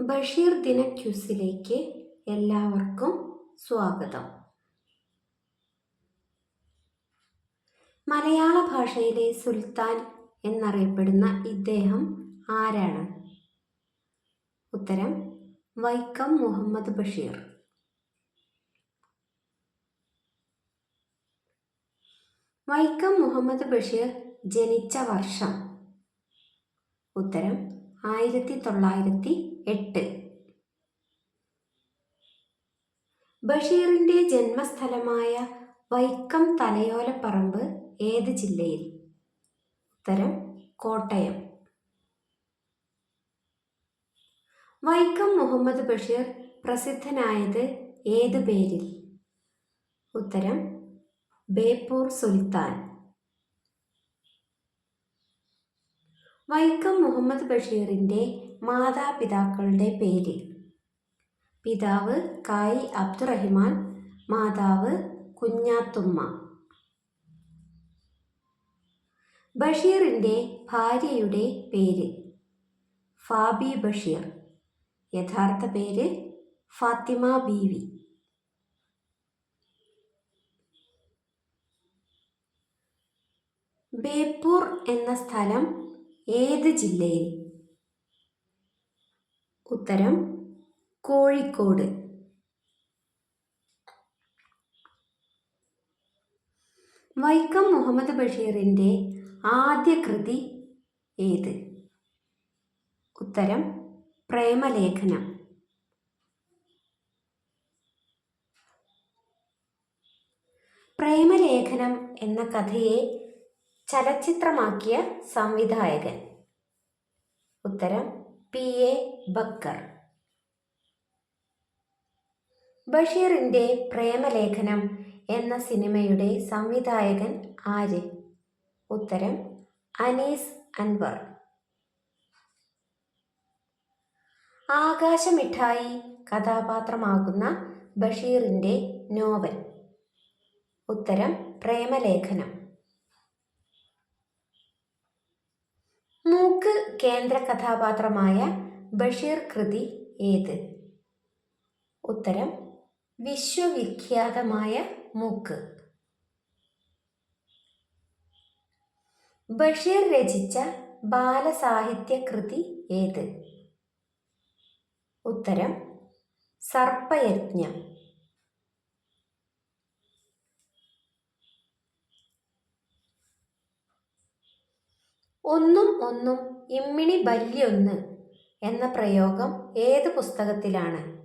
ബഷീർ ദിന ക്യൂസിലേക്ക് എല്ലാവർക്കും സ്വാഗതം. മലയാള ഭാഷയിലെ സുൽത്താൻ എന്നറിയപ്പെടുന്ന ഇദ്ദേഹം ആരാണ്? ഉത്തരം വൈക്കം മുഹമ്മദ് ബഷീർ. വൈക്കം മുഹമ്മദ് ബഷീർ ജനിച്ച വർഷം? ഉത്തരം 1908. ബഷീറിന്റെ ജന്മസ്ഥലമായ വൈക്കം തലയോലപ്പറമ്പ് ഏത് ജില്ലയിൽ? ഉത്തരം കോട്ടയം. വൈക്കം മുഹമ്മദ് ബഷീർ പ്രസിദ്ധനായത് ഏത് പേരിൽ? ഉത്തരം ബേപ്പൂർ സുൽത്താൻ. വൈക്കം മുഹമ്മദ് ബഷീറിന്റെ മാതാപിതാക്കളുടെ പേര്? പിതാവ് കായി അബ്ദുറഹിമാൻ, മാതാവ് കുഞ്ഞാത്തുമ്മ. ബഷീറിന്റെ ഭാര്യയുടെ പേര്? ഫാബി ബഷീർ. യഥാർത്ഥ പേര് ഫാത്തിമ ബീവി. ബേപ്പൂർ എന്ന സ്ഥലം ഏത് ജില്ലയിൽ? ഉത്തരം കോഴിക്കോട്. വൈക്കം മുഹമ്മദ് ബഷീറിന്റെ ആദ്യ കൃതി ഏത്? ഉത്തരം പ്രേമലേഖനം. പ്രേമലേഖനം എന്ന കഥയെ ചലച്ചിത്രമാക്കിയ സംവിധായകൻ? ഉത്തരം P.A. ബക്കർ. ബഷീറിന്റെ പ്രേമലേഖനം എന്ന സിനിമയുടെ സംവിധായകൻ ആര്? ഉത്തരം അനീസ് അൻവർ. ആകാശമിഠായി കഥാപാത്രമാകുന്ന ബഷീറിന്റെ നോവൽ? ഉത്തരം പ്രേമലേഖനം. മൂക്ക് കേന്ദ്ര കഥാപാത്രമായ ബഷീർ കൃതി ഏത്? ഉത്തരം വിശ്വവിഖ്യാതമായ മൂക്ക്. ബഷീർ രചിച്ച ബാലസാഹിത്യ കൃതി ഏത്? ഉത്തരം സർപ്പയജ്ഞം. ഒന്നും ഒന്നും ഇമ്മിണി ബല്യൊന്ന് എന്ന പ്രയോഗം ഏത് പുസ്തകത്തിലാണ്?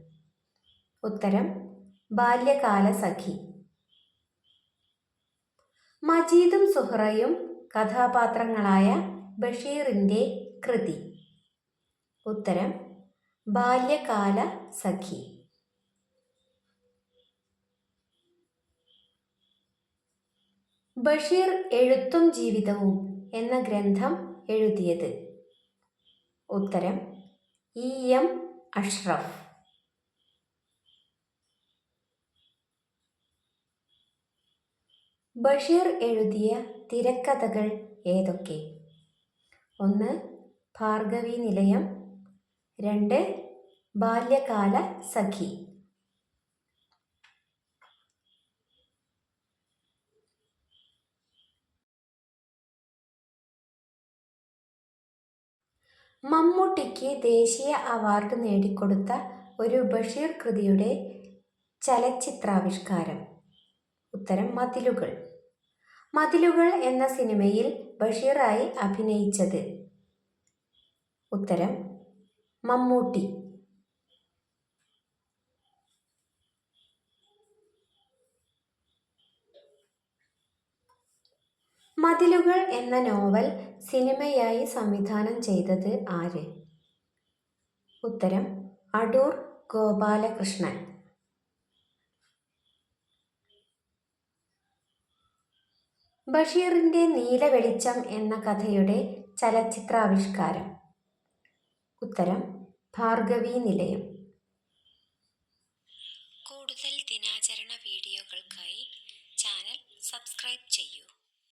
ഉത്തരം ബാല്യകാലസഖി. മജീദും സുഹറയും കഥാപാത്രങ്ങളായ ബഷീറിന്റെ കൃതി? ഉത്തരം ബാല്യകാലസഖി. ബഷീർ എഴുത്തും ജീവിതവും എന്ന ഗ്രന്ഥം എഴുതിയത്? ഉത്തരം E.M. അഷ്റഫ്. ബഷീർ എഴുതിയ തിരക്കഥകൾ ഏതൊക്കെ? 1. ഭാർഗവീ നിലയം. 2. ബാല്യകാലസഖി. മമ്മൂട്ടിക്ക് ദേശീയ അവാർഡ് നേടിക്കൊടുത്ത ഒരു ബഷീർ കൃതിയുടെ ചലച്ചിത്രാവിഷ്കാരം? ഉത്തരം മതിലുകൾ. മതിലുകൾ എന്ന സിനിമയിൽ ബഷീറായി അഭിനയിച്ചത്? ഉത്തരം മമ്മൂട്ടി. മതിലുകൾ എന്ന നോവൽ സിനിമയായി സംവിധാനം ചെയ്തത് ആര്? ഉത്തരം അടൂർ ഗോപാലകൃഷ്ണൻ. ബഷീറിന്റെ നീലവെളിച്ചം എന്ന കഥയുടെ ചലച്ചിത്രാവിഷ്കാരം? ഉത്തരം ഭാർഗവീ നിലയം.